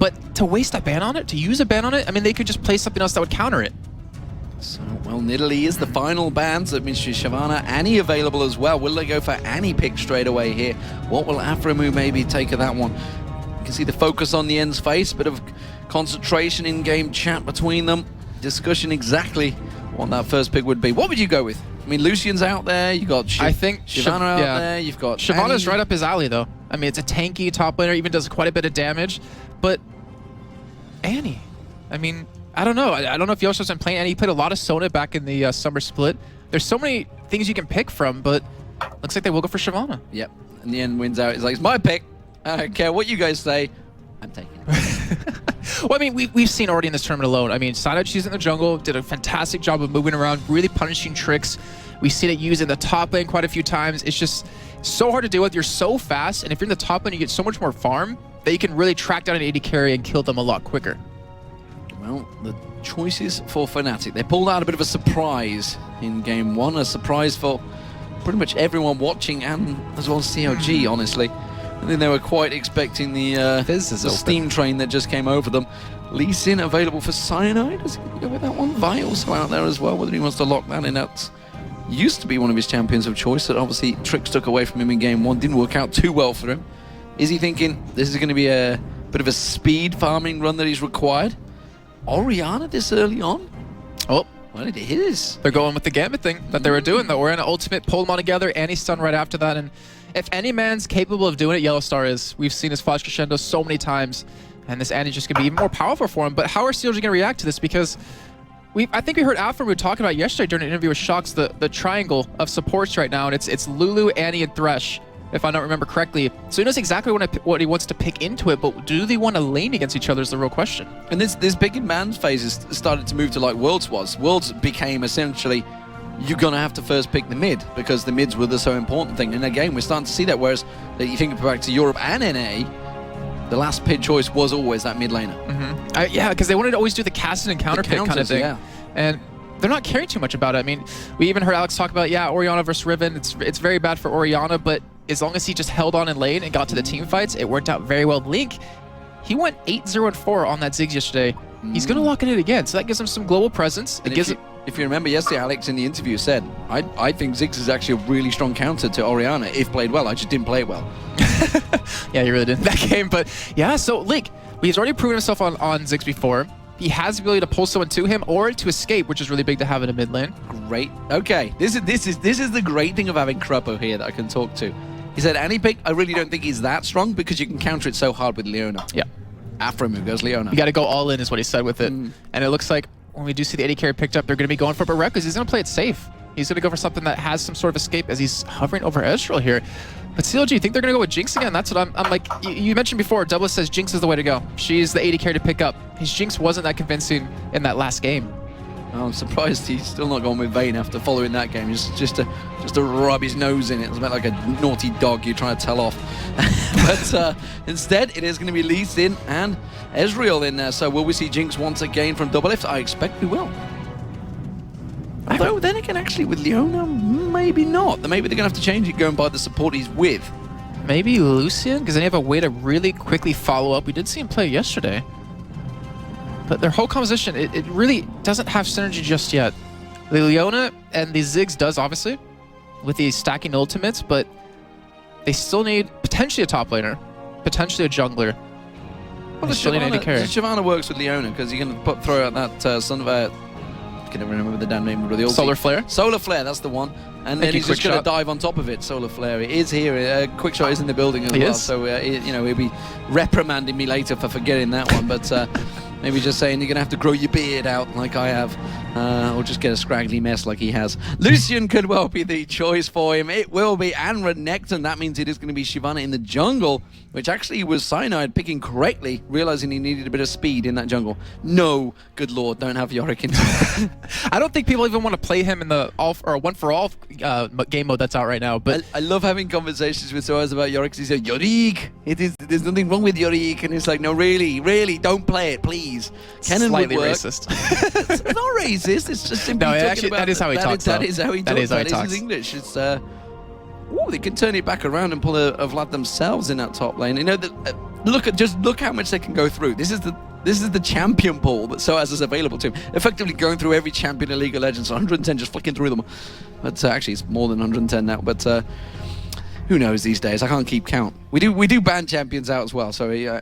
But to waste a ban on it, to use a ban on it, I mean, they could just play something else that would counter it. So, well, Nidalee is the final ban, so it means Shyvana, Annie available as well. Will they go for Annie pick straight away here? What will Aphromoo maybe take of that one? You can see the focus on the end's face, bit of concentration in-game chat between them, discussion exactly what that first pick would be. What would you go with? I mean, Lucian's out there, you got I think Shyvana out there, you've got Shyvana's Annie. right up his alley, though. I mean, it's a tanky top laner, even does quite a bit of damage, but Annie, I mean, I don't know. I don't know if Yoshi's been playing Annie. He played a lot of Sona back in the summer split. There's so many things you can pick from, but looks like they will go for Shyvana. Yep, and the end wins out. It's like, it's my pick. I don't care what you guys say. I'm taking it. Well, I mean, we've seen already in this tournament alone. I mean, Side she's in the jungle, did a fantastic job of moving around, really punishing tricks. We've seen it used in the top lane quite a few times. It's just so hard to deal with. You're so fast, and if you're in the top lane, you get so much more farm that you can really track down an AD carry and kill them a lot quicker. Well, the choices for Fnatic. They pulled out a bit of a surprise in game one, a surprise for pretty much everyone watching and as well as COG, honestly. I think they were quite expecting the steam train that just came over them. Lee Sin available for Cyanide. Does he go with that one? Vi also out there as well, whether he wants to lock that in. That used to be one of his champions of choice that obviously Tricks took away from him in game one. Didn't work out too well for him. Is he thinking this is going to be a bit of a speed farming run that he's required? Orianna this early on? Oh, well, it is. They're going with the Gambit thing that they were doing. The Orianna ultimate, pulled them all together, Annie's stun right after that. And if any man's capable of doing it, Yellow Star is. We've seen his flash crescendo so many times, and this Annie's just going to be even more powerful for him. But how are CLG going to react to this? Because I think we heard Aphromoo talking about yesterday during an interview with Shox, the triangle of supports right now, and it's Lulu, Annie, and Thresh, if I don't remember correctly. So he knows exactly what he wants to pick into it, but do they want to lane against each other is the real question. And this big in man's phase has started to move to like Worlds was. Worlds became essentially, you're going to have to first pick the mid, because the mids were the so important thing. And again, we're starting to see that, whereas that you think back to Europe and NA, the last pick choice was always that mid laner. Yeah, because they wanted to always do the casting and counter pick kind of thing. Yeah. And they're not caring too much about it. I mean, we even heard Alex talk about, yeah, Orianna versus Riven. It's very bad for Orianna, but as long as he just held on in lane and got to the team fights, it worked out very well. Link, he went 8-0-4 on that Ziggs yesterday. He's going to lock it in again, so that gives him some global presence. And if you remember yesterday, Alex in the interview said, I think Ziggs is actually a really strong counter to Orianna if played well. I just didn't play it well. Yeah, you really didn't in that game. But yeah, so Link, he's already proven himself on Ziggs before. He has the ability to pull someone to him or to escape, which is really big to have in a mid lane. Great. Okay, this is the great thing of having Kruppo here that I can talk to. He said, Annie pick, I really don't think he's that strong because you can counter it so hard with Leona. Yeah. Aphromoo goes Leona. You got to go all in is what he said with it. And it looks like when we do see the AD carry picked up, they're going to be going for Barret because he's going to play it safe. He's going to go for something that has some sort of escape as he's hovering over Ezreal here. But CLG, you think they're going to go with Jinx again? That's what I'm like. You mentioned before, Douglas says Jinx is the way to go. She's the AD carry to pick up. His Jinx wasn't that convincing in that last game. I'm surprised he's still not gone with Vayne after following that game. Just to rub his nose in it. It's about like a naughty dog you're trying to tell off. But instead, it is going to be Lee Sin and Ezreal in there. So will we see Jinx once again from Doublelift? I expect we will. Although then again, actually with Leona, maybe not. Maybe they're going to have to change it going by the support he's with. Maybe Lucian, because they have a way to really quickly follow up. We did see him play yesterday. But their whole composition, it really doesn't have synergy just yet. The Leona and the Ziggs does, obviously, with the stacking ultimates, but they still need potentially a top laner, potentially a jungler. Well, the Shyvana works with Leona because you can throw out that son of a... I can never remember the damn name of the ulti. Solar Flare? Solar Flare, that's the one. And then he's just going to dive on top of it, Solar Flare. It is here. Quick Shot is in the building as well. So, you know, he'll be reprimanding me later for forgetting that one. But maybe just saying you're going to have to grow your beard out like I have. Or just get a scraggly mess like he has. Lucian could well be the choice for him. It will be. And Renekton, that means it is going to be Shyvana in the jungle, which actually was Cyanide picking correctly, realizing he needed a bit of speed in that jungle. No, good lord, don't have Yorick in. I don't think people even want to play him in the one for all game mode that's out right now. But I love having conversations with Soaz about Yorick. He said, Yorick, there's nothing wrong with Yorick. And it's like, no, really, don't play it, please. Kennen slightly would work. racist. It's not racist. It's just simply talking actually, about that is how he talks. That is how he talks. That is his English. It's ooh, they can turn it back around and pull a Vlad themselves in that top lane. You know that just look how much they can go through. This is the champion pool that SOAS is available to him. Effectively going through every champion in League of Legends, so 110 just flicking through them. But actually, it's more than 110 now. But who knows these days? I can't keep count. We do ban champions out as well. So yeah.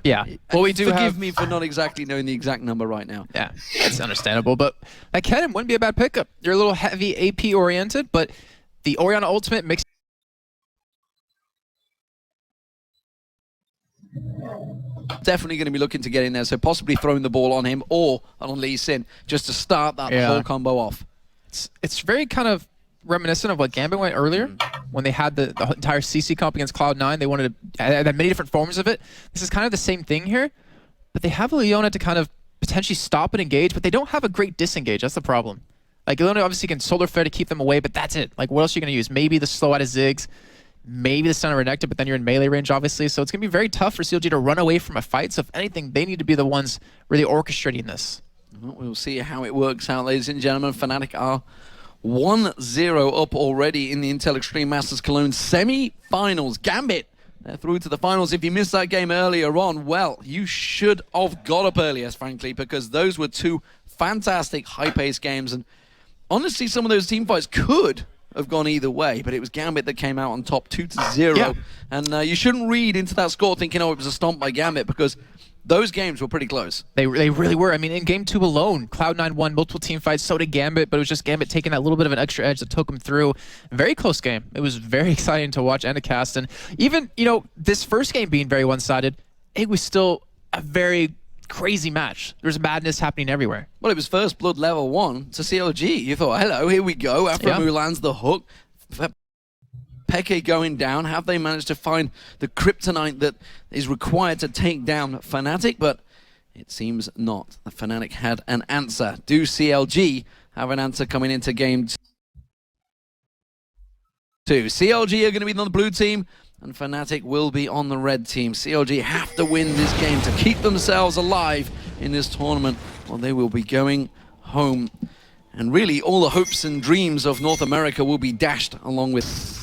Well, we do forgive me for not exactly knowing the exact number right now. Yeah, it's understandable. But that Kennen wouldn't be a bad pickup. You're a little heavy AP oriented, but the Orianna ultimate makes. Definitely going to be looking to get in there, so possibly throwing the ball on him or on Lee Sin just to start that whole combo off. It's very kind of reminiscent of what Gambit went earlier when they had the entire CC comp against Cloud9. They wanted to had many different forms of it. This is kind of the same thing here, but they have Leona to kind of potentially stop and engage, but they don't have a great disengage. That's the problem. Like, Leona obviously can solar flare to keep them away, but that's it. Like, what else are you going to use? Maybe the slow out of Ziggs, maybe the stun of Renekton, but then you're in melee range, obviously. So it's going to be very tough for CLG to run away from a fight. So if anything, they need to be the ones really orchestrating this. Well, we'll see how it works out, ladies and gentlemen. Fnatic are 1-0 up already in the Intel Extreme Masters Cologne semi-finals. Gambit, they're through to the finals. If you missed that game earlier on, well, you should have got up earlier, frankly, because those were two fantastic high-paced games. And honestly, some of those team fights could have gone either way, but it was Gambit that came out on top 2-0. Yeah. And you shouldn't read into that score thinking, oh, it was a stomp by Gambit, because those games were pretty close. They really were. I mean, in game 2 alone, Cloud9 won multiple team fights, so did Gambit, but it was just Gambit taking that little bit of an extra edge that took them through. Very close game. It was very exciting to watch and to cast. And even, you know, this first game being very one-sided, it was still a very crazy match. There was madness happening everywhere. Well, it was first blood level 1 to CLG. You thought, hello, here we go. After Mulan's the hook. Peke going down. Have they managed to find the kryptonite that is required to take down Fnatic? But it seems not. The Fnatic had an answer. Do CLG have an answer coming into game 2? CLG are going to be on the blue team, and Fnatic will be on the red team. CLG have to win this game to keep themselves alive in this tournament, or they will be going home. And really, all the hopes and dreams of North America will be dashed along with...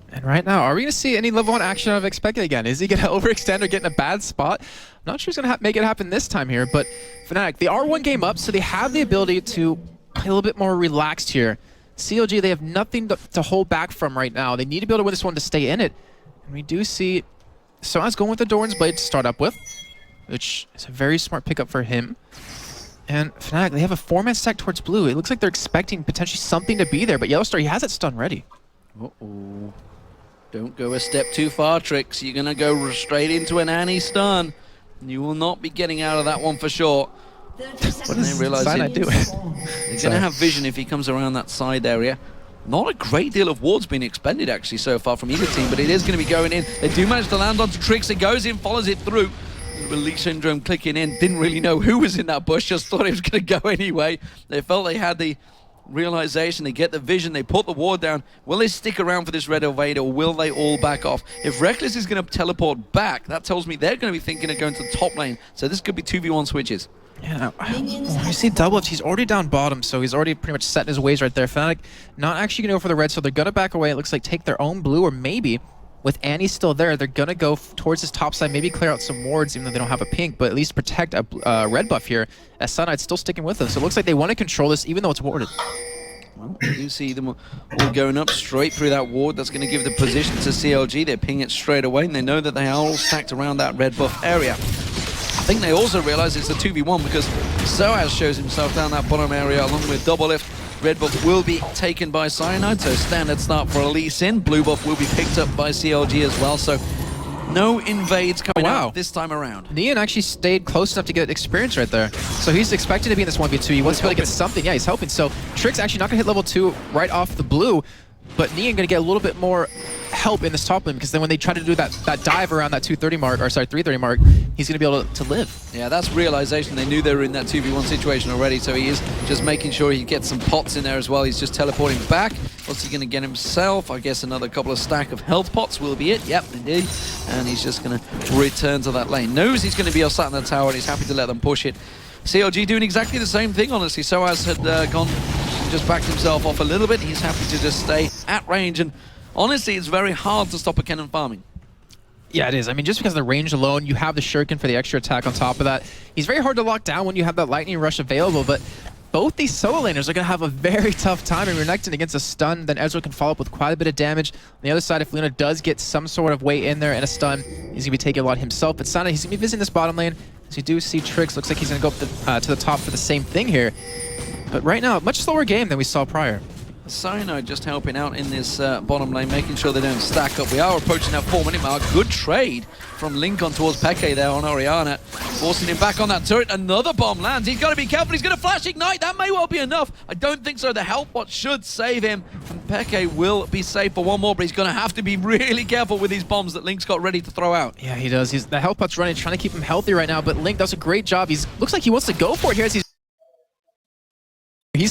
And right now, are we going to see any level 1 action out of Expected again? Is he going to overextend or get in a bad spot? I'm not sure he's going to make it happen this time here, but Fnatic, they are 1 game up, so they have the ability to play a little bit more relaxed here. CLG, they have nothing to hold back from right now. They need to be able to win this one to stay in it. And we do see SOAS going with the Doran's Blade to start up with, which is a very smart pickup for him. And Fnatic, they have a 4-man stack towards blue. It looks like they're expecting potentially something to be there, but Yellowstar, he has it stun ready. Uh-oh. Don't go a step too far, Trix. You're going to go straight into an Annie stun. You will not be getting out of that one for sure. What is Cyanide doing? They're going to have vision if he comes around that side area. Not a great deal of wards being expended actually so far from either team, but it is going to be going in. They do manage to land onto Trix. It goes in, follows it through. Leak Syndrome clicking in. Didn't really know who was in that bush, just thought it was going to go anyway. They felt they had the realization, they get the vision, they put the ward down. Will they stick around for this red evade, or will they all back off? If Reckless is going to teleport back, that tells me they're going to be thinking of going to the top lane. So this could be 2v1 switches. Yeah, you see Double, he's already down bottom, so he's already pretty much set in his ways right there. Fnatic not actually going to go for the red, so they're going to back away. It looks like take their own blue, or maybe with Annie still there, they're going to go towards his top side, maybe clear out some wards, even though they don't have a pink, but at least protect a red buff here, as Sunlight's still sticking with them. So it looks like they want to control this, even though it's warded. Well, you see them all going up straight through that ward. That's going to give the position to CLG. They ping it straight away, and they know that they are all stacked around that red buff area. I think they also realize it's a 2v1 because SOAS shows himself down that bottom area along with Double Lift. Red buff will be taken by Cyanide, so standard start for Lee Sin. Blue buff will be picked up by CLG as well, so no invades coming out this time around. Nian actually stayed close enough to get experience right there. So he's expected to be in this 1v2. He wants to be able to get something. Yeah, he's helping. So Trix actually not going to hit level 2 right off the blue, but Nian going to get a little bit more help in this top lane, because then when they try to do that dive around that 230 mark, or sorry, 330 mark, he's going to be able to live. Yeah, that's realization. They knew they were in that 2v1 situation already, so he is just making sure he gets some pots in there as well. He's just teleporting back. What's he going to get himself? I guess another couple of stack of health pots will be it. Yep, indeed. And he's just going to return to that lane. Knows he's going to be sat in the tower, and he's happy to let them push it. CLG doing exactly the same thing, honestly. SOAS had gone and just backed himself off a little bit. He's happy to just stay at range, and honestly, it's very hard to stop a Kennen farming. Yeah, it is. I mean, just because of the range alone, you have the shuriken for the extra attack on top of that. He's very hard to lock down when you have that lightning rush available, but both these solo laners are going to have a very tough time. And Renekton against a stun, then Ezreal can follow up with quite a bit of damage. On the other side, if Luna does get some sort of weight in there and a stun, he's going to be taking a lot himself. But Sana, he's going to be visiting this bottom lane. As you do see Trix, looks like he's going to go up to the top for the same thing here. But right now, much slower game than we saw prior. Cyno just helping out in this bottom lane, making sure they don't stack up. We are approaching that 4-minute mark. Good trade from Lincoln towards Peke there on Orianna, forcing him back on that turret. Another bomb lands. He's got to be careful. He's going to flash ignite. That may well be enough. I don't think so. The health bot should save him. And Peke will be safe for one more, but he's going to have to be really careful with these bombs that Link's got ready to throw out. Yeah, he does. The health bot's running, trying to keep him healthy right now, but Link does a great job. Looks like he wants to go for it here as he's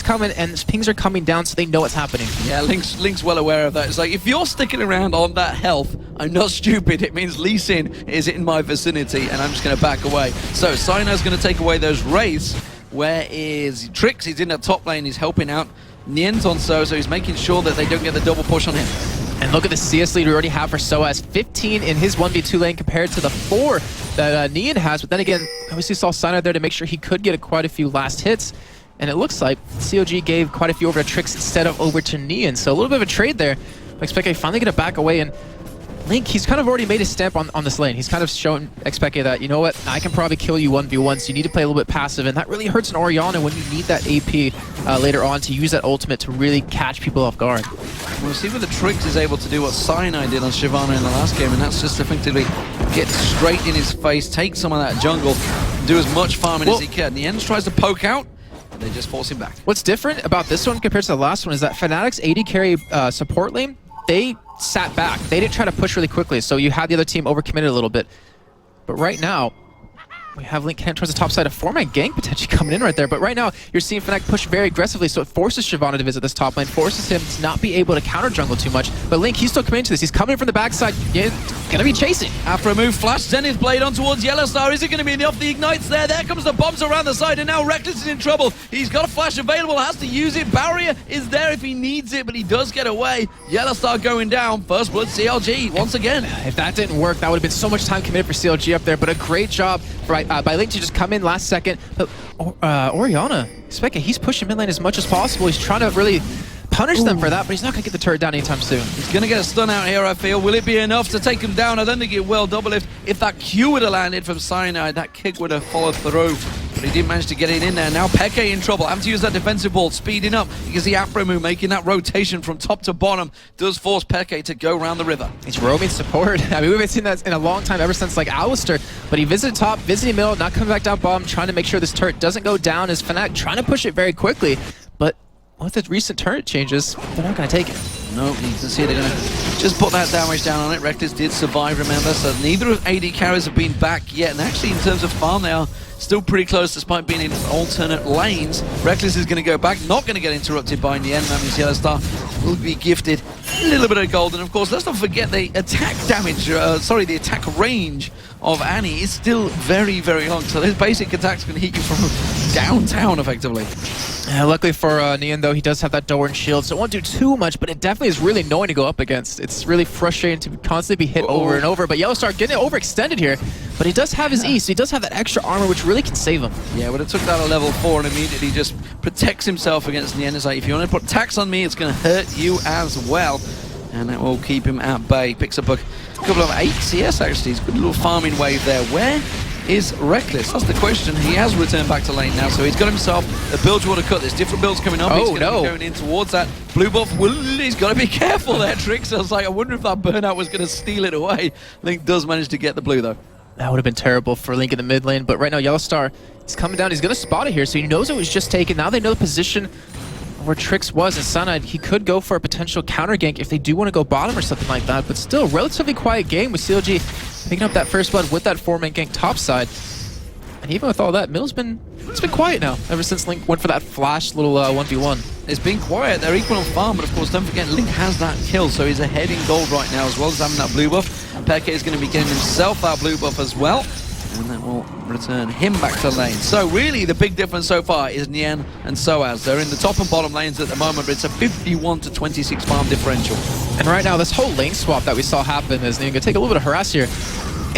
coming, and his pings are coming down, so they know what's happening. Yeah, Link's well aware of that. It's like, if you're sticking around on that health, I'm not stupid. It means Lee Sin is in my vicinity, and I'm just going to back away. So, Cyno's going to take away those wraiths. Where is Trix? He's in that top lane. He's helping out Nien's on so he's making sure that they don't get the double push on him. And look at the CS lead we already have for Soaz. 15 in his 1v2 lane compared to the 4 that Nien has. But then again, obviously saw Cyno there to make sure he could get quite a few last hits. And it looks like COG gave quite a few over to Trix instead of over to Nien. So a little bit of a trade there. I expect finally going to back away. And Link, he's kind of already made his stamp on this lane. He's kind of shown Expeke that, you know what, I can probably kill you 1v1, so you need to play a little bit passive. And that really hurts an Orianna when you need that AP later on to use that ultimate to really catch people off guard. We'll see whether Trix is able to do what Cyanide did on Shyvana in the last game, and that's just effectively get straight in his face, take some of that jungle, do as much farming as he can. Nien tries to poke out, and they just force him back. What's different about this one compared to the last one is that Fnatic's AD carry support lane, they sat back. They didn't try to push really quickly, so you had the other team overcommitted a little bit. But right now, we have Link towards the top side, a 4-man gank potentially coming in right there. But right now, you're seeing Fnatic push very aggressively, so it forces Shyvana to visit this top lane, forces him to not be able to counter jungle too much. But Link, he's still coming into this. He's coming from the backside, gonna be chasing. After a move, flash Zenith Blade on towards Yellowstar. Is it going to be enough? The Ignite's there. There comes the bombs around the side, and now Reckless is in trouble. He's got a flash available, has to use it. Barrier is there if he needs it, but he does get away. Yellowstar going down. First blood CLG once again. If that didn't work, that would have been so much time committed for CLG up there, but a great job by Link to just come in last second. But Orianna, Speke, he's pushing mid lane as much as possible. He's trying to really punish them for that, but he's not going to get the turret down anytime soon. He's going to get a stun out here, I feel. Will it be enough to take him down? I don't think it will. Double if that Q would have landed from Cyanide, that kick would have followed through. But he didn't manage to get it in there. Now Peke in trouble. Having to use that defensive ball, speeding up. Because the Afro move, making that rotation from top to bottom, does force Peke to go around the river. He's roaming support. I mean, we haven't seen that in a long time, ever since like Alistair. But he visited top, visiting middle, not coming back down bottom, trying to make sure this turret doesn't go down as Fnatic trying to push it very quickly. But with the recent turret changes, they're not going to take it. No, you can see they're going to just put that damage down on it. Reckless did survive, remember, so neither of AD carries have been back yet. And actually, in terms of farm, they are still pretty close despite being in alternate lanes. Reckless is going to go back, not going to get interrupted by Nien. That means Yellowstar will be gifted a little bit of gold. And of course, let's not forget the attack damage, the attack range of Annie is still very, very long. So those basic attacks can hit you from downtown, effectively. Luckily for Nien, though, he does have that Doran shield, so it won't do too much, but it definitely is really annoying to go up against. It's really frustrating to constantly be hit over and over, but Yellowstar getting it overextended here, but he does have his E, so he does have that extra armor, which really can save him. Yeah, would have took that at level 4 and immediately just protects himself against Nien. It's like, if you want to put tax on me, it's going to hurt you as well. And that will keep him at bay. Picks up a couple of 8 CS, actually. He's got a little farming wave there. Where is Reckless? That's the question. He has returned back to lane now, so he's got himself a build to want to cut. There's different builds coming up. He's going to be going in towards that blue buff. He's got to be careful there, Trix. I was like, I wonder if that burnout was going to steal it away. Link does manage to get the blue, though. That would have been terrible for Link in the mid lane, but right now Yellowstar is coming down. He's going to spot it here, so he knows it was just taken. Now they know the position where Trix was, and Cyanide, he could go for a potential counter gank if they do want to go bottom or something like that, but still, relatively quiet game with CLG picking up that first blood with that 4-man gank topside. And even with all that, middle's been quiet now, ever since Link went for that flash little 1v1. It's been quiet, they're equal on farm, but of course don't forget Link has that kill, so he's ahead in gold right now, as well as having that blue buff. Peke is going to be getting himself that blue buff as well. and that will return him back to lane. So really the big difference so far is Nien and Soaz. They're in the top and bottom lanes at the moment, but it's a 51 to 26 farm differential. And right now, this whole lane swap that we saw happen is going to take a little bit of harass here.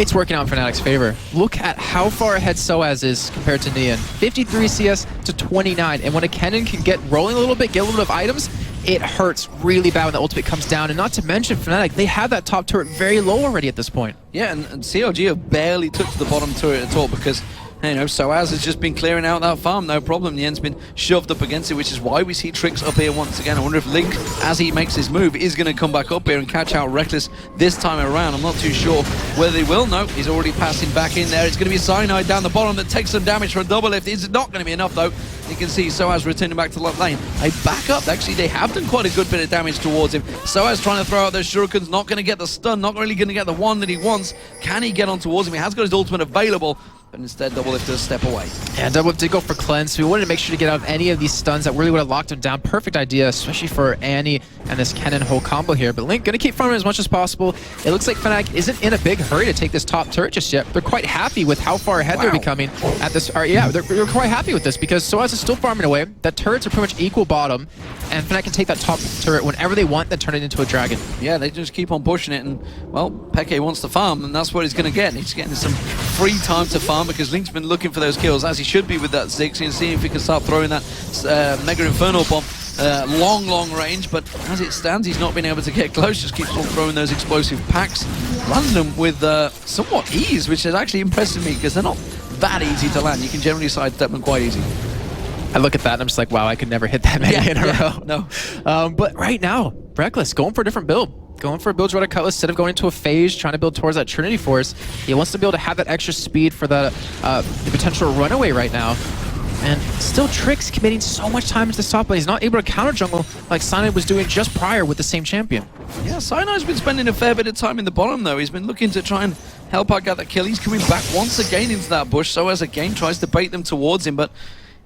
It's working out in Fnatic's favor. Look at how far ahead Soaz is compared to Nien. 53 CS to 29. And when a Kennen can get rolling a little bit, get a little bit of items, it hurts really bad when the ultimate comes down. And not to mention Fnatic, they have that top turret very low already at this point. Yeah, and CLG have barely touched the bottom turret at all because, you know, Soaz has just been clearing out that farm, no problem. Nien's been shoved up against it, which is why we see Trix up here once again. I wonder if Link, as he makes his move, is going to come back up here and catch out Reckless this time around. I'm not too sure whether they will. No, he's already passing back in there. It's going to be Cyanide down the bottom that takes some damage for a double lift. It's not going to be enough, though. You can see Soaz returning back to lane. A backup. Actually, they have done quite a good bit of damage towards him. Soaz trying to throw out those shurikens, not going to get the stun, not really going to get the one that he wants. Can he get on towards him? He has got his ultimate available, but instead double lift does step away. Yeah, double lift did go for cleanse, so we wanted to make sure to get out of any of these stuns that really would have locked him down. Perfect idea, especially for Annie and this Kennen whole combo here. But Link gonna keep farming as much as possible. It looks like Fnatic isn't in a big hurry to take this top turret just yet. They're quite happy with how far ahead they're becoming at this. Yeah, they're quite happy with this because Soaz is still farming away. The turrets are pretty much equal bottom, and Fnatic can take that top turret whenever they want, then turn it into a dragon. Yeah, they just keep on pushing it, and well, Peke wants to farm, and that's what he's going to get. He's getting some free time to farm because Link's been looking for those kills, as he should be with that Ziggs, and see if he can start throwing that Mega Inferno Bomb long range, but as it stands, he's not been able to get close, just keeps on throwing those explosive packs, landing them with somewhat ease, which has actually impressed me because they're not that easy to land. You can generally sidestep them quite easy. I look at that and I'm just like, wow, I could never hit that many in a row. No. But right now, Reckless going for a different build. Going for a build Dreaded Cutlass instead of going into a phase, trying to build towards that Trinity Force. He wants to be able to have that extra speed for the potential runaway right now. And still Trix committing so much time into this top lane. He's not able to counter jungle like Cyanide was doing just prior with the same champion. Yeah, Cyanide's been spending a fair bit of time in the bottom though. He's been looking to try and help out get that kill. He's coming back once again into that bush. Soaz again tries to bait them towards him, but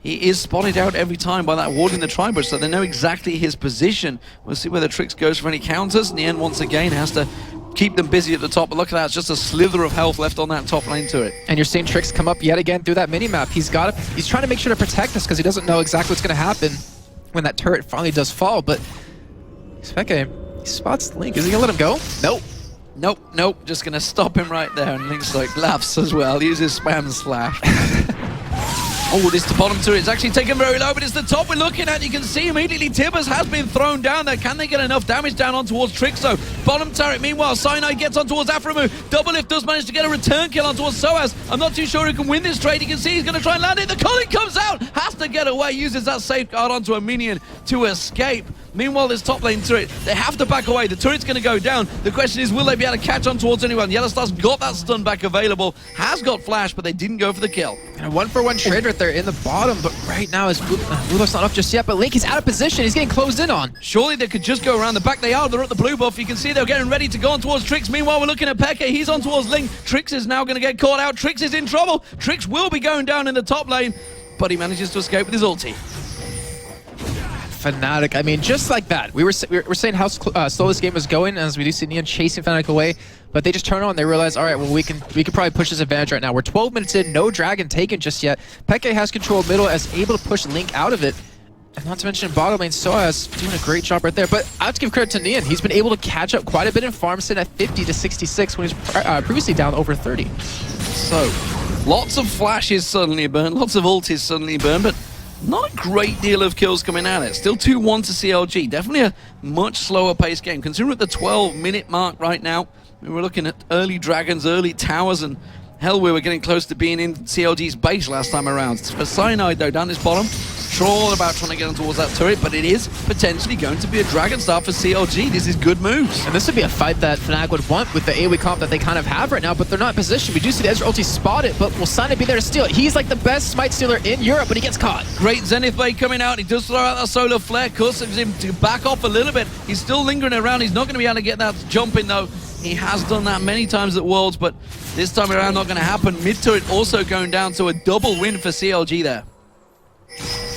he is spotted out every time by that ward in the tri-bush, so they know exactly his position. We'll see whether Trix goes for any counters. Nien once again has to keep them busy at the top, but look at that, it's just a slither of health left on that top lane turret. And you're seeing Trix come up yet again through that mini-map. He's trying to make sure to protect this because he doesn't know exactly what's going to happen when that turret finally does fall, but Peke, he spots Link. Is he going to let him go? Nope, just going to stop him right there, and Link's like laughs as well, uses spam slash. Oh, this the bottom turret. It's actually taken very low, but it's the top we're looking at. You can see immediately Tibbers has been thrown down there. Can they get enough damage down on towards Trixo? Bottom turret. Meanwhile, Cyanide gets on towards Aframu. Double Lift does manage to get a return kill on towards Soaz. I'm not too sure who can win this trade. You can see he's going to try and land it. The Culling comes out. Has to get away. Uses that safeguard onto a minion to escape. Meanwhile, this top lane turret, they have to back away. The turret's going to go down. The question is, will they be able to catch on towards anyone? Yellowstar's got that stun back available. Has got flash, but they didn't go for the kill. And a one-for-one trade right there in the bottom, but right now is Rudolph's not up just yet, but Link is out of position. He's getting closed in on. Surely they could just go around the back. They are. They're at the blue buff. You can see they're getting ready to go on towards Trix. Meanwhile, we're looking at Peke. He's on towards Link. Trix is now going to get caught out. Trix is in trouble. Trix will be going down in the top lane, but he manages to escape with his ulti. Fnatic, I mean, just like that. We were saying how slow this game was going, as we do see Nien chasing Fnatic away, but they just turn on and they realize, all right, well, we can probably push this advantage right now. We're 12 minutes in, no dragon taken just yet. Peke has control of middle, as able to push Link out of it. And not to mention bottom lane, Soaz doing a great job right there. But I have to give credit to Nien. He's been able to catch up quite a bit in farm, sitting at 50 to 66 when he's previously down over 30. So, lots of flashes suddenly burn, lots of ultis suddenly burn, but not a great deal of kills coming at it. Still 2-1 to CLG. Definitely a much slower paced game. Considering we're at the 12-minute mark right now, we were looking at early dragons, early towers, and hell, we were getting close to being in CLG's base last time around. For Cyanide, though, down this bottom, all about trying to get on towards that turret, but it is potentially going to be a dragon start for CLG. This is good moves. And this would be a fight that Fnatic would want with the AoE comp that they kind of have right now, but they're not in position. We do see the Ezreal ulti spotted, but will Cyanide be there to steal it? He's like the best smite stealer in Europe, but he gets caught. Great Zenith Blade coming out. He does throw out that solar flare, causes him to back off a little bit. He's still lingering around. He's not going to be able to get that jump in, though. He has done that many times at Worlds, but this time around not going to happen. Mid turret also going down, so a double win for CLG there.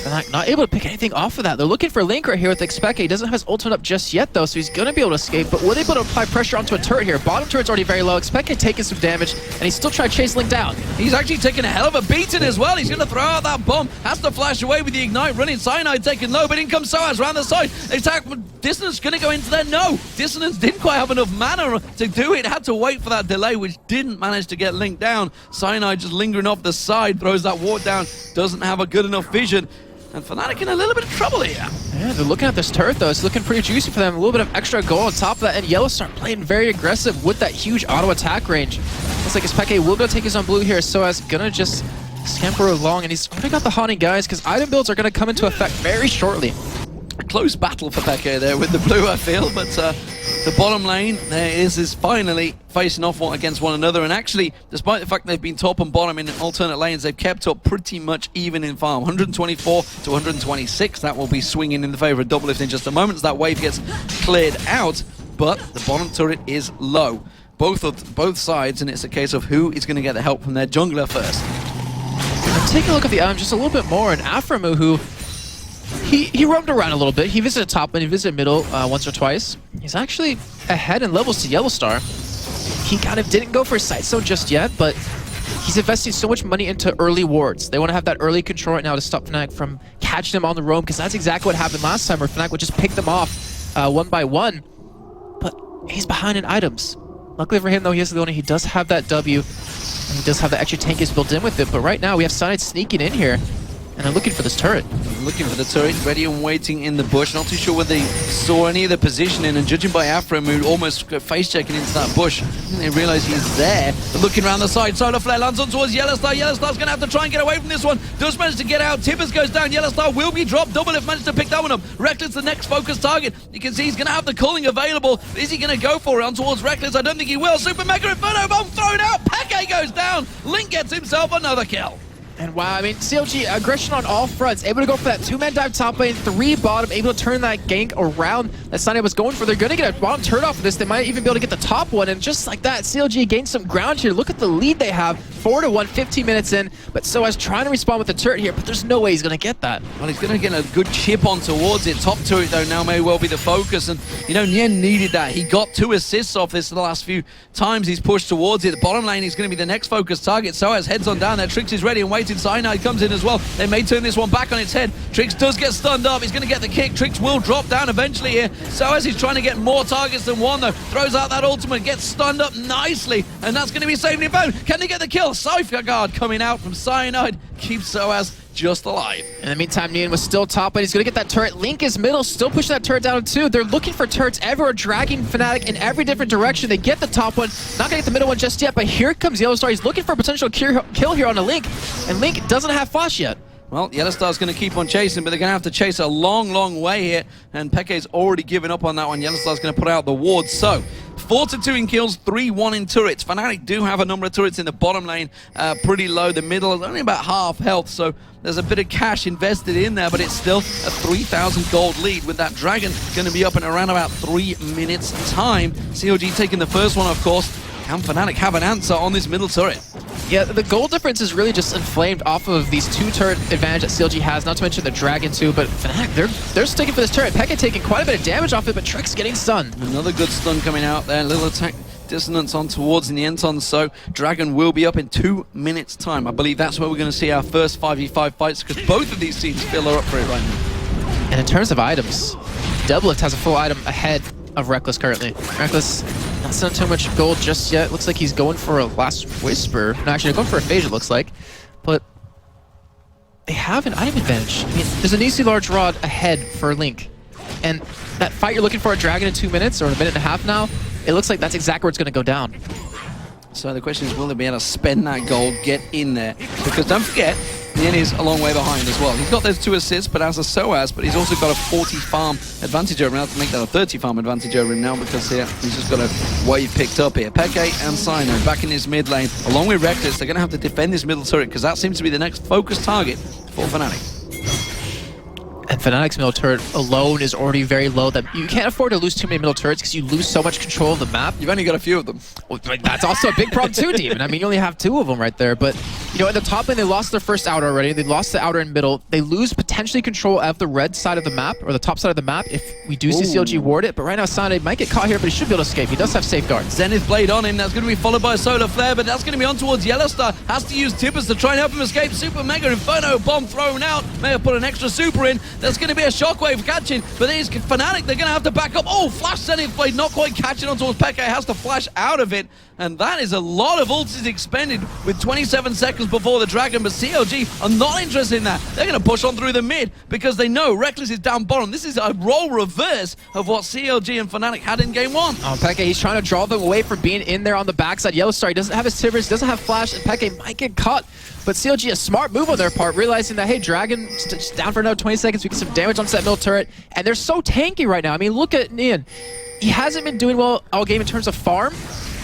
Not able to pick anything off of that. They're looking for Link right here with Xpeke. He doesn't have his ultimate up just yet, though, so he's going to be able to escape. But we're able to apply pressure onto a turret here. Bottom turret's already very low. Xpeke taking some damage, and he's still trying to chase Link down. He's actually taking a hell of a beating as well. He's going to throw out that bomb. Has to flash away with the Ignite running. Cyanide taking low, but in comes Soaz around the side. The attack Dissonance going to go into there. No! Dissonance didn't quite have enough mana to do it. Had to wait for that delay, which didn't manage to get Link down. Cyanide just lingering off the side, throws that ward down. Doesn't have a good enough vision. And Fnatic in a little bit of trouble here. Yeah, they're looking at this turret, though. It's looking pretty juicy for them. A little bit of extra gold on top of that. And Yellowstar playing very aggressive with that huge auto attack range. Looks like Xpeke will go take his own blue here. Soaz gonna just scamper along. And he's already got the haunting guys, because item builds are gonna come into effect very shortly. A close battle for Peke there with the blue, I feel. But the bottom lane there is finally facing off against one another. And actually, despite the fact they've been top and bottom in alternate lanes, they've kept up pretty much even in farm. 124 to 126. That will be swinging in the favor of Doublelift in just a moment as that wave gets cleared out. But the bottom turret is low. Both sides, and it's a case of who is going to get the help from their jungler first. And take a look at the just a little bit more. And Aframu, who he roamed around a little bit. He visited top lane, he visited middle once or twice. He's actually ahead in levels to Yellowstar. He kind of didn't go for Sight Zone just yet, but he's investing so much money into early wards. They want to have that early control right now to stop Fnatic from catching them on the roam, because that's exactly what happened last time, where Fnatic would just pick them off one by one. But he's behind in items. Luckily for him, though, he is the only. He does have that W, and he does have the extra tankies built in with it. But right now, we have Cyanide sneaking in here. And I'm looking for this turret. Looking for the turret, ready and waiting in the bush. Not too sure whether they saw any of the positioning, and judging by Aframu almost face-checking into that bush, I think they realise he's there. They're looking around the side, Solar Flare lands on towards Yellowstar. Yellowstar's going to have to try and get away from this one. Does manage to get out. Tibbers goes down. Yellowstar will be dropped. Doublelift managed to pick that one up. Reckless, the next focus target. You can see he's going to have the culling available. Is he going to go for it on towards Reckless? I don't think he will. Super Mega Inferno Bomb thrown out. Peke goes down. Link gets himself another kill. And wow, I mean, CLG, aggression on all fronts. Able to go for that two-man dive top lane, 3 bottom, able to turn that gank around that Sunny was going for. They're going to get a bottom turret off of this. They might even be able to get the top one. And just like that, CLG gained some ground here. Look at the lead they have, 4-1, 15 minutes in. But Soaz trying to respond with the turret here, but there's no way he's going to get that. Well, he's going to get a good chip on towards it. Top turret, though, now may well be the focus. And, you know, Nien needed that. He got 2 assists off this the last few times he's pushed towards it. The bottom lane is going to be the next focus target. Soaz heads on down there. Trix is ready and waiting. Cyanide comes in as well. They may turn this one back on its head. Trix does get stunned up. He's going to get the kick. Trix will drop down eventually here. Soaz he's trying to get more targets than one, though. Throws out that ultimate, gets stunned up nicely, and that's going to be saved in found. Can they get the kill? Cypher Guard coming out from Cyanide keeps Soaz just alive. In the meantime, Nien was still top, but he's going to get that turret. Link is middle, still pushing that turret down too. They're looking for turrets everywhere, dragging Fnatic in every different direction. They get the top one, not going to get the middle one just yet, but here comes Yellowstar. He's looking for a potential kill here on a Link, and Link doesn't have flash yet. Well, Yellowstar's going to keep on chasing, but they're going to have to chase a long, long way here, and Peke's already given up on that one. Yellowstar's going to put out the ward, so 4-2 in kills, 3-1 in turrets. Fnatic do have a number of turrets in the bottom lane, pretty low. The middle is only about half health, so there's a bit of cash invested in there, but it's still a 3,000 gold lead with that dragon going to be up in around about 3 minutes time. COG taking the first one, of course. Can Fnatic have an answer on this middle turret? Yeah, the gold difference is really just inflamed off of these 2 turret advantage that CLG has, not to mention the dragon too, but Fnatic, they're sticking for this turret. Peke taking quite a bit of damage off it, but Trix getting stunned. Another good stun coming out there. Little attack dissonance on towards in the Enton, so Dragon will be up in 2 minutes time. I believe that's where we're going to see our first 5v5 fights, because both of these teams feel are up for it right now. And in terms of items, Doublelift has a full item ahead of Reckless currently. Reckless, not selling too much gold just yet. Looks like he's going for a Last Whisper. No, actually, going for a Phage, it looks like. But they have an item advantage. I mean, there's an easy large rod ahead for Link. And that fight you're looking for a dragon in 2 minutes, or a minute and a half now, it looks like that's exactly where it's going to go down. So the question is, will they be able to spend that gold, get in there? Because don't forget, Nien is a long way behind as well. He's got those 2 assists, but as a Soaz, but he's also got a 40 farm advantage over him. I'll have to make that a 30 farm advantage over him now, because here he's just got a wave picked up here. Peke and Sino back in his mid lane, along with Reckless. They're going to have to defend this middle turret, because that seems to be the next focus target for Fnatic. And Fnatic's middle turret alone is already very low. That you can't afford to lose too many middle turrets, because you lose so much control of the map. You've only got a few of them. Well, that's also a big problem too, Demon. I mean, you only have 2 of them right there, but You know, in the top lane, they lost their first outer already. They lost the outer and middle. They lose potentially control of the red side of the map, or the top side of the map, if we do see CLG ward it. But right now, Sane might get caught here, but he should be able to escape. He does have safeguards. Zenith Blade on him. That's going to be followed by a Solar Flare, but that's going to be on towards Yellowstar. Has to use Tippers to try and help him escape. Super Mega Inferno bomb thrown out. May have put an extra super in. There's going to be a Shockwave catching, but these Fnatic, they're going to have to back up. Oh, Flash Zenith Blade not quite catching on towards Peke. Has to flash out of it. And that is a lot of ults expended with 27 seconds before the Dragon, but CLG are not interested in that. They're going to push on through the mid because they know Reckless is down bottom. This is a role reverse of what CLG and Fnatic had in game one. Oh, Peke, he's trying to draw them away from being in there on the backside. Yellowstar, he doesn't have his Tibbers, doesn't have Flash, and Peke might get caught. But CLG, a smart move on their part, realizing that, hey, Dragon just down for another 20 seconds, we get some damage on Sentinel turret, and they're so tanky right now. I mean, look at Nian. He hasn't been doing well all game in terms of farm.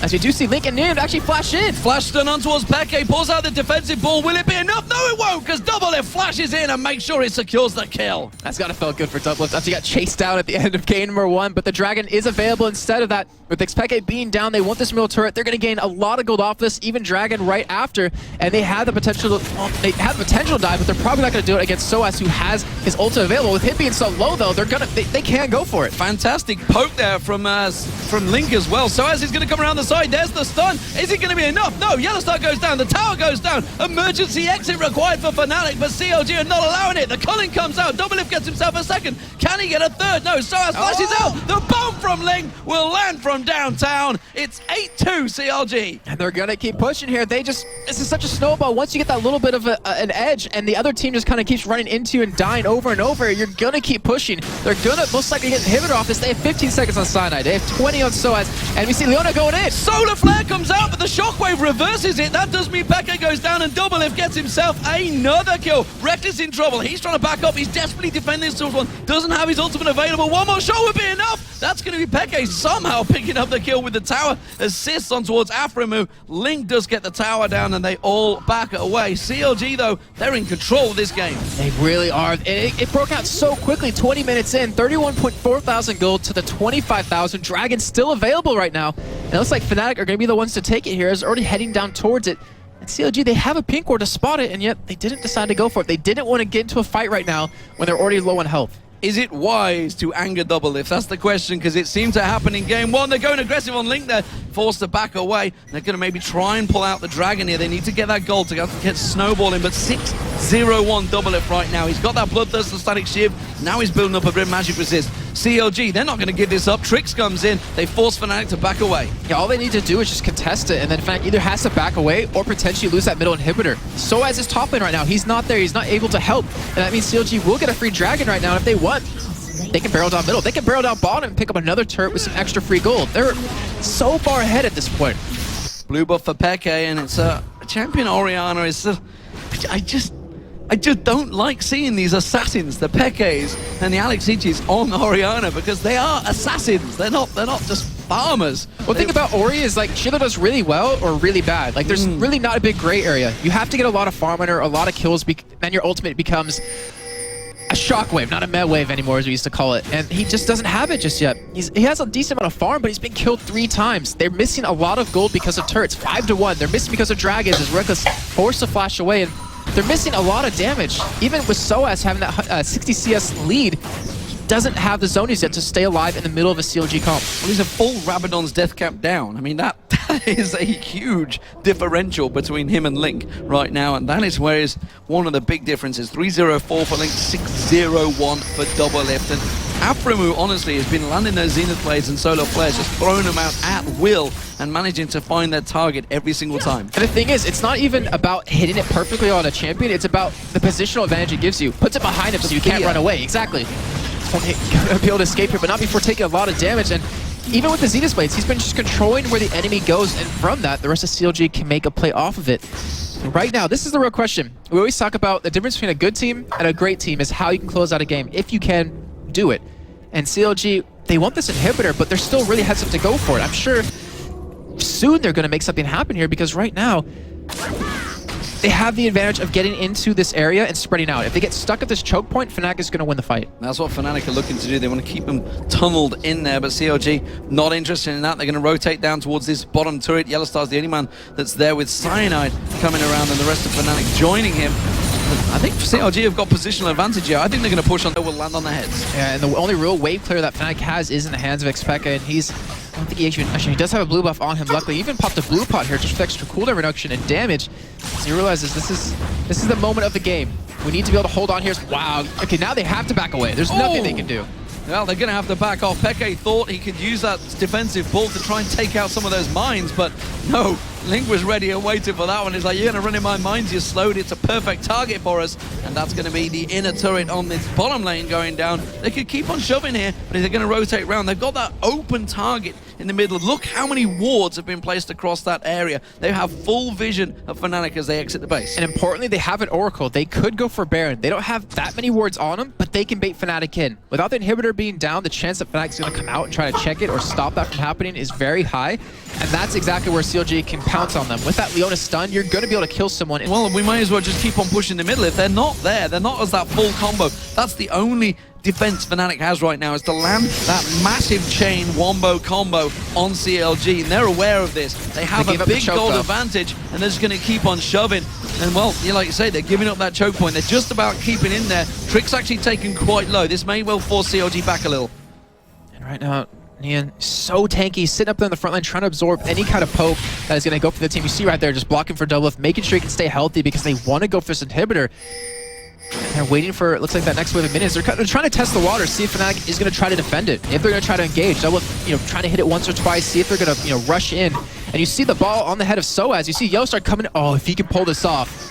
As you do see Link and Nian actually flash in. Flash stun on towards Peke, pulls out the defensive ball. Will it be enough? No, it won't, because Doublelift flashes in and makes sure it secures the kill. That's gotta felt good for Doublelift after he got chased down at the end of game number 1, but the Dragon is available instead of that. With Peke being down, they want this middle turret. They're gonna gain a lot of gold off this, even Dragon right after, and they have the potential to, well, they have the potential to die, but they're probably not gonna do it against Soaz, who has his ultimate available. With him being so low though, they can go for it. Fantastic poke there from Link as well. Soaz is gonna come around the side. There's the stun. Is it going to be enough? No, Yellowstar goes down. The tower goes down. Emergency exit required for Fnatic, but CLG are not allowing it. The Culling comes out. Doublelift gets himself a second. Can he get a third? No, Soaz flashes out. The bomb from Link will land from downtown. It's 8-2 CLG. And they're going to keep pushing here. This is such a snowball. Once you get that little bit of an edge and the other team just kind of keeps running into you and dying over and over, you're going to keep pushing. They're going to most likely get inhibitor off this. They have 15 seconds on Cyanide. They have 20 on Soaz. And we see Leona going in. Solar Flare comes out, but the Shockwave reverses it. That does mean Peke goes down and Doublelift gets himself another kill. Reckless in trouble. He's trying to back up. He's desperately defending this towards one. Doesn't have his ultimate available. One more shot would be enough. That's going to be Peke somehow picking up the kill with the tower. Assists on towards Aframu. Link does get the tower down and they all back away. CLG, though, they're in control of this game. They really are. It broke out so quickly. 20 minutes in. 31.4 thousand gold to the 25,000. Dragon still available right now. And it looks like Fnatic are going to be the ones to take it here, as already heading down towards it. And CLG, they have a pink ward to spot it, and yet they didn't decide to go for it. They didn't want to get into a fight right now when they're already low on health. Is it wise to anger Doublelift? That's the question, because it seemed to happen in game one. They're going aggressive on Link there, forced to back away. They're going to maybe try and pull out the Dragon here. They need to get that gold to get snowballing, but 6-0-1 Doublelift right now. He's got that Bloodthirst and Static Shiv. Now he's building up a bit of magic resist. CLG, they're not going to give this up. Trix comes in. They force Fnatic to back away. Yeah, all they need to do is just contest it, and then Fnatic either has to back away or potentially lose that middle inhibitor. Soaz is top lane right now. He's not there. He's not able to help, and that means CLG will get a free Dragon right now. And if they want, they can barrel down middle. They can barrel down bottom and pick up another turret with some extra free gold. They're so far ahead at this point. Blue buff for Peke, and it's champion Orianna is... I just don't like seeing these assassins, the Pekes and the Alexiches on Orianna, because they are assassins. They're not just farmers. Well, think about Ori is like, she either does really well or really bad. Like, there's really not a big gray area. You have to get a lot of farm on her, a lot of kills, then your ultimate becomes a shockwave, not a med wave anymore, as we used to call it. And he just doesn't have it just yet. He has a decent amount of farm, but he's been killed 3 times. They're missing a lot of gold because of turrets, 5-1. They're missing because of dragons, as Reckless forced to flash away. And they're missing a lot of damage. Even with Soaz having that 60 CS lead, he doesn't have the zonies yet to stay alive in the middle of a CLG comp. Well, he's a full Rabadon's death cap down. I mean, that is a huge differential between him and Link right now, and that is where is one of the big differences. 3-0-4 for Link, 6-0-1 for Doublelift. And Aframu, honestly, has been landing those Zenith Blades and Solar Flares, just throwing them out at will and managing to find their target every single time. And the thing is, it's not even about hitting it perfectly on a champion, it's about the positional advantage it gives you. Puts it behind him so you can't run away. Exactly. Gonna be able to escape here, but not before taking a lot of damage. And even with the Zenith Blades, he's been just controlling where the enemy goes, and from that, the rest of CLG can make a play off of it. Right now, this is the real question. We always talk about the difference between a good team and a great team is how you can close out a game, if you can do it. And CLG, they want this inhibitor, but they're still really hesitant to go for it. I'm sure soon they're going to make something happen here, because right now, they have the advantage of getting into this area and spreading out. If they get stuck at this choke point, Fnatic is going to win the fight. That's what Fnatic are looking to do. They want to keep them tunneled in there, but CLG not interested in that. They're going to rotate down towards this bottom turret. Yellowstar's the only man that's there with Cyanide coming around, and the rest of Fnatic joining him. I think CLG have got positional advantage here. I think they're going to push on. They will land on their heads. Yeah, and the only real wave clear that Fnatic has is in the hands of Xpeke, and he's... I don't think he actually he does have a blue buff on him. Luckily, he even popped a blue pot here just for extra cooldown reduction and damage. So he realizes this is the moment of the game. We need to be able to hold on here. Wow. Okay, now they have to back away. There's nothing they can do. Well, they're going to have to back off. Peke thought he could use that defensive pull to try and take out some of those mines, but no. Link was ready and waiting for that one. He's like, you're going to run in my mines, you're slowed. It's a perfect target for us. And that's going to be the inner turret on this bottom lane going down. They could keep on shoving here, but if they're going to rotate around, they've got that open target in the middle. Look how many wards have been placed across that area. They have full vision of Fnatic as they exit the base. And importantly, they have an Oracle. They could go for Baron. They don't have that many wards on them, but they can bait Fnatic in. Without the inhibitor being down, the chance that Fnatic's going to come out and try to check it or stop that from happening is very high. And that's exactly where CLG can pounce on them. With that Leona stun, you're going to be able to kill someone. Well, we might as well just keep on pushing the middle. If they're not there, they're not as that full combo. That's the only defense Fnatic has right now, is to land that massive chain wombo combo on CLG, and they're aware of this. They have a big gold advantage, and they're just going to keep on shoving. And well, like you say, they're giving up that choke point. They're just about keeping in there. Trick's actually taken quite low. This may well force CLG back a little. And right now, Nian, so tanky, sitting up there in the front line, trying to absorb any kind of poke that is going to go for the team. You see right there, just blocking for double lift, making sure he can stay healthy because they want to go for this inhibitor. And they're waiting for, it looks like, that next wave of minions. They're trying to test the water, see if Fnatic is going to try to defend it. If they're going to try to engage, double, trying to hit it once or twice, see if they're going to, rush in. And you see the ball on the head of Soaz. You see Yellowstar coming. Oh, if he can pull this off.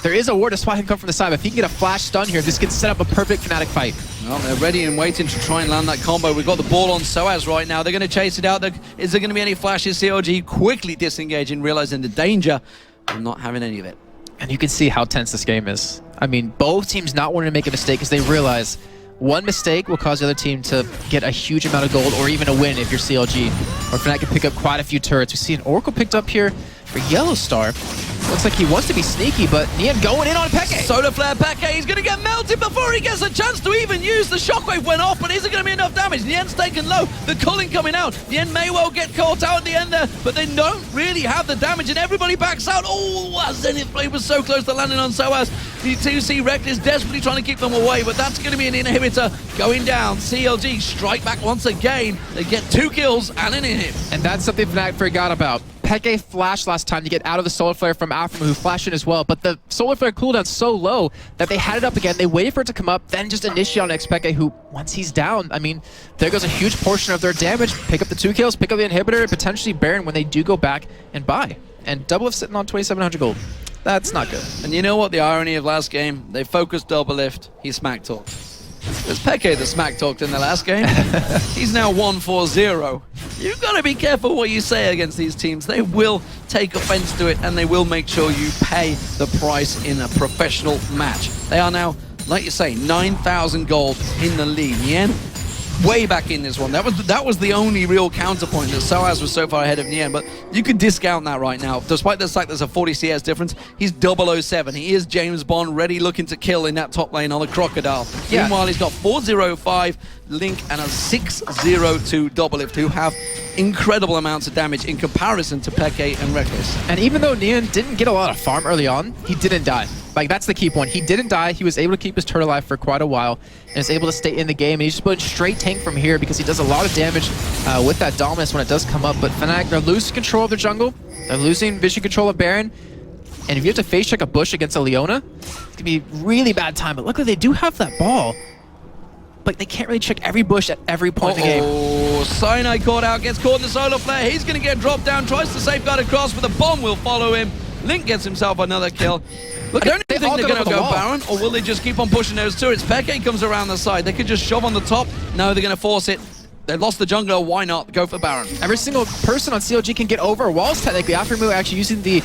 There is a ward to spot him come from the side, but if he can get a flash stun here, this can set up a perfect Fnatic fight. Well, they're ready and waiting to try and land that combo. We've got the ball on Soaz right now. They're going to chase it out. Is there going to be any flashes? CLG quickly disengaging, realizing the danger of not having any of it. And you can see how tense this game is. I mean, both teams not wanting to make a mistake because they realize one mistake will cause the other team to get a huge amount of gold or even a win if you're CLG. Or Fnatic can pick up quite a few turrets. We see an Oracle picked up here for Yellowstar. Looks like he wants to be sneaky, but Nian going in on Peke. Solar Flare Peke, he's going to get melted before he gets a chance to even use the shockwave went off, but is it going to be enough damage? Nian's taken low, the culling coming out. Nien may well get caught out at the end there, but they don't really have the damage and everybody backs out. Oh, Zenith Blade was so close to landing on Soaz. You do see Reckless desperately trying to keep them away, but that's going to be an inhibitor going down. CLG strike back once again. They get 2 kills and an inhib. And that's something Fnatic forgot about. Peke flashed last time to get out of the Solar Flare from Aframa, who flashed in as well, but the Solar Flare cooldown's so low that they had it up again. They waited for it to come up, then just initiate on Xpeke, who, once he's down, I mean, there goes a huge portion of their damage. Pick up the 2 kills, pick up the inhibitor, and potentially Baron when they do go back and buy. And Double Lift sitting on 2,700 gold. That's not good. And you know what the irony of last game? They focused Double Lift, he smack talked. There's Peke that smack talked in the last game. He's now 1-4-0. You've got to be careful what you say against these teams. They will take offense to it, and they will make sure you pay the price in a professional match. They are now, like you say, 9,000 gold in the lead. Nien, way back in this one. That was the only real counterpoint, that Soaz was so far ahead of Nien, but you could discount that right now. Despite the fact there's a 40 CS difference, he's 007. He is James Bond, ready looking to kill in that top lane on the Crocodile. Yeah. Meanwhile, he's got 405 Link and a 602 Double Lift, who have incredible amounts of damage in comparison to Peke and Reckless. And even though Nien didn't get a lot of farm early on, he didn't die. Like, that's the key point. He didn't die. He was able to keep his turret alive for quite a while and is able to stay in the game. And he's just putting straight tank from here because he does a lot of damage with that dominance when it does come up. But Fnatic, they're losing control of their jungle. They're losing vision control of Baron. And if you have to face check a bush against a Leona, it's going to be really bad time. But luckily, they do have that ball. But they can't really check every bush at every point in the game. Oh, Cyanide caught out, gets caught in the Solar Flare. He's going to get dropped down, tries to safeguard across, but the bomb will follow him. Link gets himself another kill. Look, I don't think they're going to go Baron, or will they just keep on pushing those turrets? Peke comes around the side. They could just shove on the top. No, they're going to force it. They lost the jungler, why not? Go for Baron. Every single person on CLG can get over walls technically. After actually using the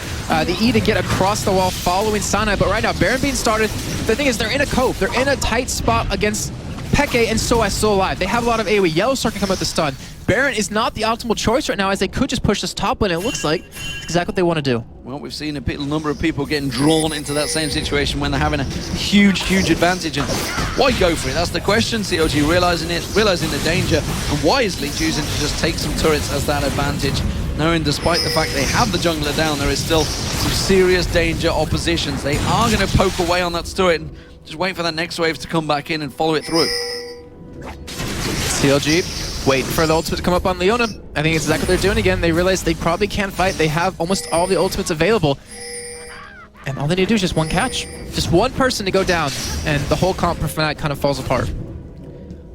E to get across the wall following Cyanide. But right now, Baron being started, the thing is they're in a cove. They're in a tight spot against Peke and Soaz still alive. They have a lot of AoE. Yellowstar can come out the stun. Baron is not the optimal choice right now, as they could just push this top lane. It looks like it's exactly what they want to do. Well, we've seen a number of people getting drawn into that same situation when they're having a huge advantage. And why go for it? That's the question. CLG realizing the danger, and wisely choosing to just take some turrets as that advantage, knowing despite the fact they have the jungler down, there is still some serious danger oppositions. They are going to poke away on that turret and just wait for that next wave to come back in and follow it through. CLG waiting for the ultimate to come up on Leona. I think it's exactly what they're doing again. They realize they probably can't fight. They have almost all the ultimates available. And all they need to do is just one catch. Just one person to go down, and the whole comp for Fnatic kind of falls apart.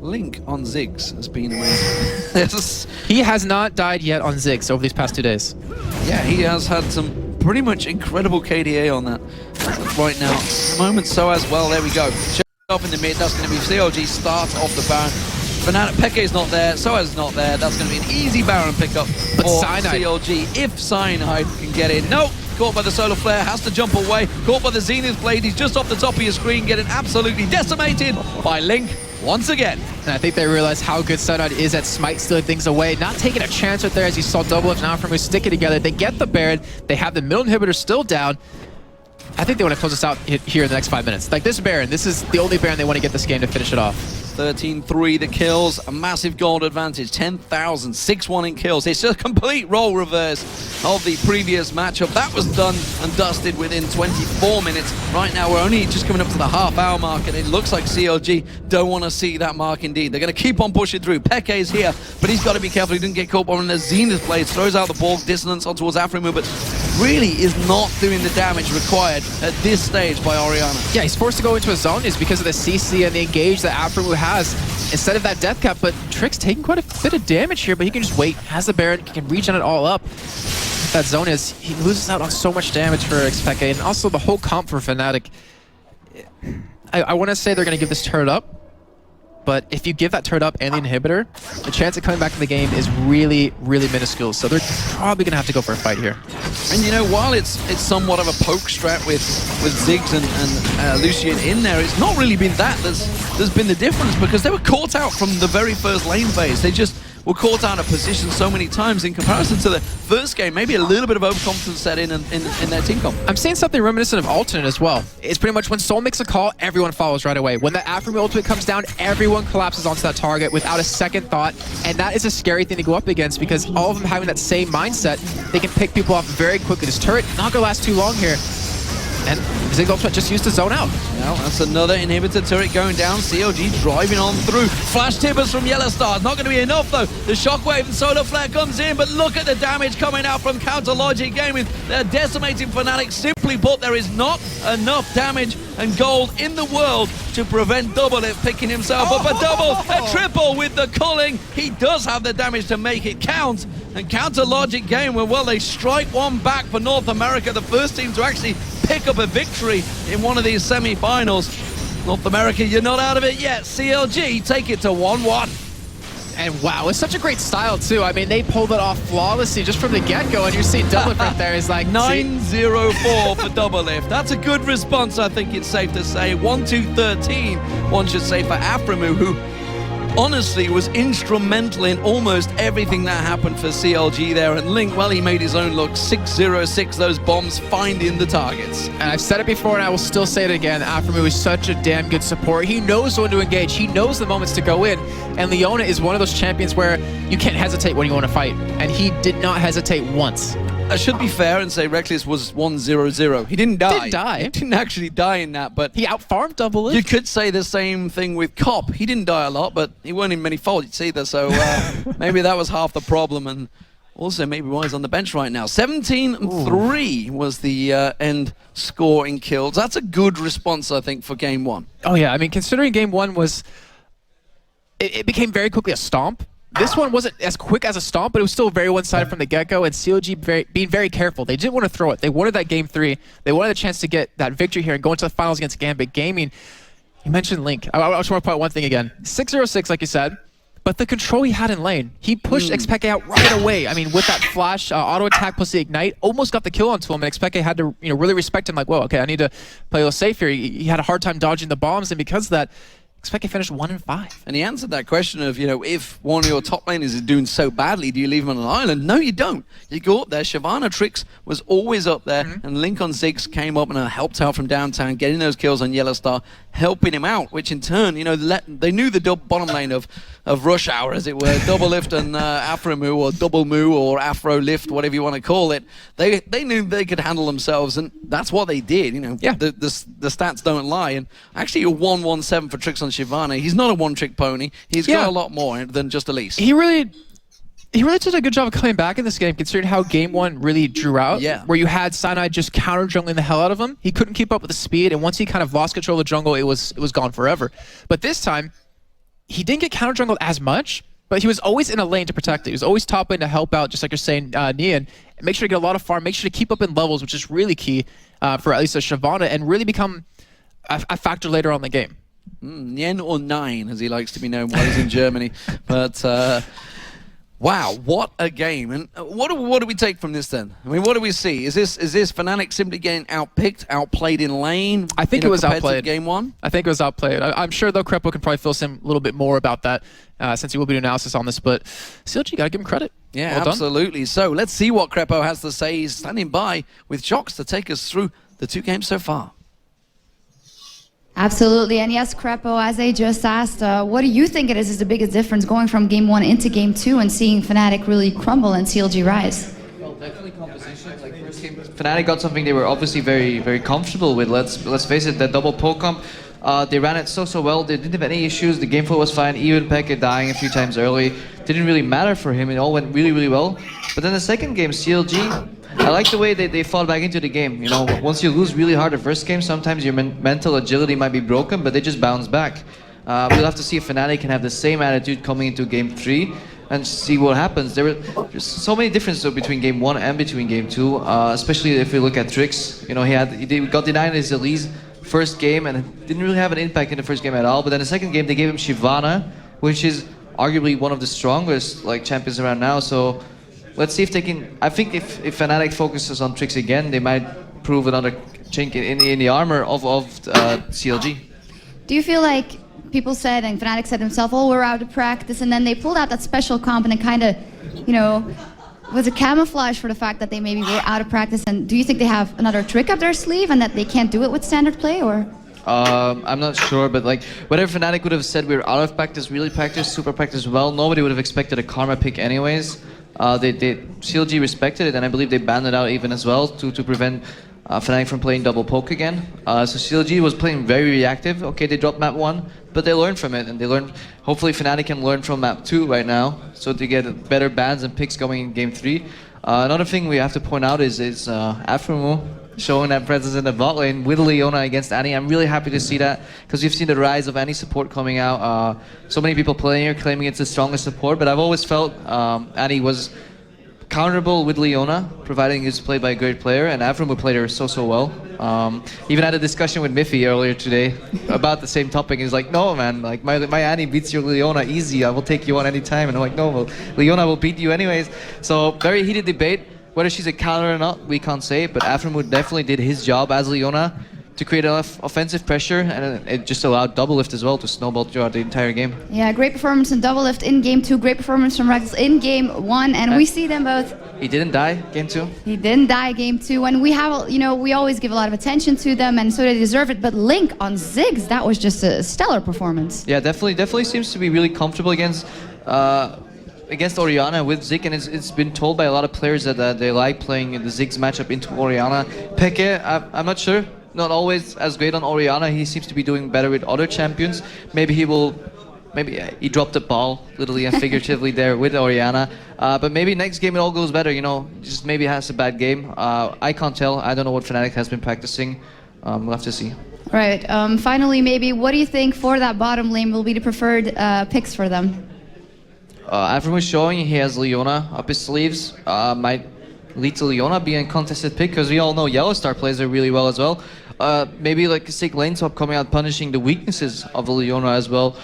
Link on Ziggs has been amazing. He has not died yet on Ziggs over these past 2 days. Yeah, he has had some pretty much incredible KDA on that right now. At the moment, so as well. There we go. Off in the mid, that's going to be CLG start off the Baron. Fnatic, Peke's not there, Soa's not there. That's going to be an easy Baron pickup for CLG if Cyanide can get in. Nope, caught by the Solar Flare, has to jump away. Caught by the Zenith Blade, he's just off the top of your screen, getting absolutely decimated by Link once again. And I think they realize how good Cyanide is at smite, stealing things away, not taking a chance right there, as you saw Doublelift and Alpha stick it together. They get the Baron, they have the middle inhibitor still down. I think they want to close this out here in the next 5 minutes. Like, this Baron, this is the only Baron they want to get this game to finish it off. 13-3 the kills, a massive gold advantage, 10,000, 6-1 in kills. It's just a complete role reverse of the previous matchup. That was done and dusted within 24 minutes. Right now, we're only just coming up to the half-hour mark, and it looks like CLG don't want to see that mark indeed. They're going to keep on pushing through. Peke's here, but he's got to be careful he doesn't get caught by one of the Zenith Blades. Throws out the ball, dissonance on towards Afremu, but really is not doing the damage required at this stage by Orianna. Yeah, he's forced to go into a zone is because of the CC and the engage that Afremu has instead of that death cap, but Trick's taking quite a bit of damage here, but he can just wait. Has the Baron, he can regen it all up. That zone is, he loses out on so much damage for Xpeke, and also the whole comp for Fnatic. I want to say they're going to give this turret up, but if you give that turret up and the inhibitor, the chance of coming back in the game is really, really minuscule. So they're probably going to have to go for a fight here. And you know, while it's somewhat of a poke strat with Ziggs and Lucian in there, it's not really been that. There's been the difference, because they were caught out from the very first lane phase. They just were caught out of position so many times in comparison to the first game. Maybe a little bit of overconfidence set in their team comp. I'm seeing something reminiscent of Alternate as well. It's pretty much when Soul makes a call, everyone follows right away. When the Afremu ultimate comes down, everyone collapses onto that target without a second thought, and that is a scary thing to go up against, because all of them having that same mindset, they can pick people off very quickly. This turret not gonna last too long here. And Ziggs ultimate just used to zone out. Now that's another inhibitor turret going down. CLG driving on through. Flash timbers from Yellow Star. Not going to be enough though. The Shockwave and Solar Flare comes in, but look at the damage coming out from Counter Logic Gaming. They're decimating Fnatic. Simply put, there is not enough damage and gold in the world to prevent Doublelift picking himself up a double, a triple with the culling. He does have the damage to make it count. And Counter Logic Game, well, they strike one back for North America, the first team to actually pick up a victory in one of these semi-finals. North America, you're not out of it yet. CLG take it to 1-1. And wow, it's such a great style too. I mean, they pulled it off flawlessly just from the get-go, and you're seeing Doublelift right there. It's like 9-0-4 for Doublelift. That's a good response, I think it's safe to say. 1-2-13, one should say, for Afremu, who honestly was instrumental in almost everything that happened for CLG there. And Link, well, he made his own look. 6-0-6, those bombs finding the targets. And I've said it before, and I will still say it again. Afremu is such a damn good support. He knows when to engage. He knows the moments to go in. And Leona is one of those champions where you can't hesitate when you want to fight. And he did not hesitate once. I should be fair and say Reckless was 1-0-0. He didn't die. He didn't actually die in that, but he outfarmed Doublelift. You could say the same thing with Cop. He didn't die a lot, but he weren't in many faults either, so maybe that was half the problem, and also maybe why he's on the bench right now. 17-3 was the end score in kills. That's a good response, I think, for game one. Oh yeah, I mean, considering game one was... It became very quickly a stomp. This one wasn't as quick as a stomp, but it was still very one-sided from the get-go, and CLG being very careful. They didn't want to throw it. They wanted that game 3. They wanted a chance to get that victory here and go into the finals against Gambit Gaming. You mentioned Link. I just want to point out one thing again. 6-0-6, like you said, but the control he had in lane, he pushed Xpeke out right away. I mean, with that flash, auto attack plus the ignite, almost got the kill onto him, and Xpeke had to really respect him, like, whoa, okay, I need to play a little safe here. He had a hard time dodging the bombs, and because of that, expect you finish 1-5. And he answered that question of, you know, if one of your top laners is doing so badly, do you leave him on an island? No, you don't. You go up there. Shyvana Trix was always up there, and Link on Ziggs came up and helped out from downtown, getting those kills on Yellow Star, helping him out, which in turn, you know, they knew the bottom lane of Rush Hour, as it were, double lift and Afro Moo, or double Moo, or Afro lift, whatever you want to call it. They knew they could handle themselves, and that's what they did. You know, the stats don't lie. And actually, a 1-1-7 for Trix on Shyvana. He's not a one-trick pony. He's got a lot more than just Elise. He really did a good job of coming back in this game, considering how game 1 really drew out. Yeah. Where you had Cyanide just counter jungling the hell out of him. He couldn't keep up with the speed, and once he kind of lost control of the jungle, it was gone forever. But this time, he didn't get counter jungled as much, but he was always in a lane to protect it. He was always top lane to help out, just like you're saying, Nian. Make sure to get a lot of farm, make sure to keep up in levels, which is really key for at least a Shyvana, and really become a factor later on in the game. Nien or Nine, as he likes to be known while he's in Germany. But wow, what a game! And what do we take from this then? I mean, what do we see? Is this Fnatic simply getting outpicked, outplayed in lane? I think it was outplayed. Game 1. I think it was outplayed. I'm sure though Krepo can probably fill some a little bit more about that since he will be doing analysis on this. But CLG, gotta give him credit. Yeah, well absolutely. Done. So let's see what Krepo has to say. He's standing by with Jox to take us through the 2 games so far. Absolutely, and yes, Krepo, as I just asked, what do you think it is the biggest difference going from game 1 into game 2 and seeing Fnatic really crumble and CLG rise? Well, definitely composition. Like first game, Fnatic got something they were obviously very comfortable with. Let's face it, that double poke comp, they ran it so well. They didn't have any issues. The game flow was fine. Even Pekka dying a few times early didn't really matter for him. It all went really well. But then the second game, CLG. I like the way they fought back into the game. You know, once you lose really hard the first game, sometimes your mental agility might be broken, but they just bounce back. We'll have to see if Fnatic can have the same attitude coming into game 3 and see what happens. There's so many differences between game 1 and between game 2, especially if we look at Trix. You know, he got denied his Elise first game and didn't really have an impact in the first game at all. But then the second game, they gave him Shyvana, which is arguably one of the strongest like champions around now. So let's see if they can. I think if Fnatic focuses on Trix again, they might prove another chink in the armor of CLG. Do you feel like people said, and Fnatic said himself, oh, we're out of practice, and then they pulled out that special comp and it kind of, you know, was a camouflage for the fact that they maybe were out of practice? And do you think they have another trick up their sleeve and that they can't do it with standard play, or? I'm not sure, but like whatever Fnatic would have said, we're out of practice, really practice, super practice well, nobody would have expected a Karma pick anyways. CLG respected it, and I believe they banned it out even as well to prevent Fnatic from playing double poke again. So CLG was playing very reactive. Okay, they dropped map 1, but they learned from it, and they learned. Hopefully Fnatic can learn from map 2 right now, so to get better bans and picks going in game 3. Another thing we have to point out is Afromo showing that presence in the bot lane with Leona against Annie. I'm really happy to see that, because we've seen the rise of Annie support coming out. So many people playing here claiming it's the strongest support, but I've always felt Annie was counterable with Leona, providing it's played by a great player, and Afromo played her so well. Even had a discussion with Miffy earlier today about the same topic. He's like, no man, like my Annie beats your Leona easy, I will take you on any time. And I'm like, no, well, Leona will beat you anyways. So very heated debate. Whether she's a counter or not, we can't say, but Afromo definitely did his job as Leona to create enough offensive pressure, and it just allowed double lift as well to snowball throughout the entire game. Yeah, great performance in double lift in game 2, great performance from Rex in game 1, and we see them both. He didn't die game 2. He didn't die game 2, and we have, you know, we always give a lot of attention to them, and so they deserve it. But Link on Ziggs, that was just a stellar performance. Yeah, definitely seems to be really comfortable against Orianna with Zig, and it's been told by a lot of players that they like playing the Ziggs matchup into Orianna. Peke, I'm not sure. Not always as great on Orianna. He seems to be doing better with other champions. Maybe he dropped the ball, literally and figuratively there with Orianna. But maybe next game it all goes better, you know. Just maybe has a bad game. I can't tell. I don't know what Fnatic has been practicing. We'll have to see. Right. Finally, maybe, what do you think for that bottom lane will be the preferred picks for them? Afromo is showing he has Leona up his sleeves. Might lead to Leona being a contested pick, because we all know Yellow Star plays her really well as well. Maybe like a sick lane swap coming out, punishing the weaknesses of the Leona as well.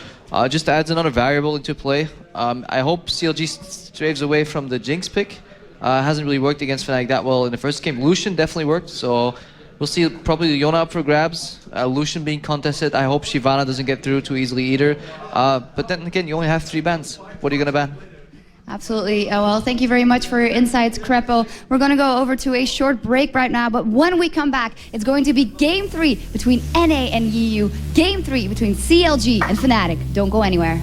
Just adds another variable into play. I hope CLG strays away from the Jinx pick. Hasn't really worked against Fnatic that well in the first game. Lucian definitely worked, so We'll see probably Yona up for grabs, Lucian being contested. I hope Shyvana doesn't get through too easily either. But then again, you only have 3 bans. What are you going to ban? Absolutely. Well, thank you very much for your insights, Crepo. We're going to go over to a short break right now, but when we come back, it's going to be Game 3 between NA and EU, Game 3 between CLG and Fnatic. Don't go anywhere.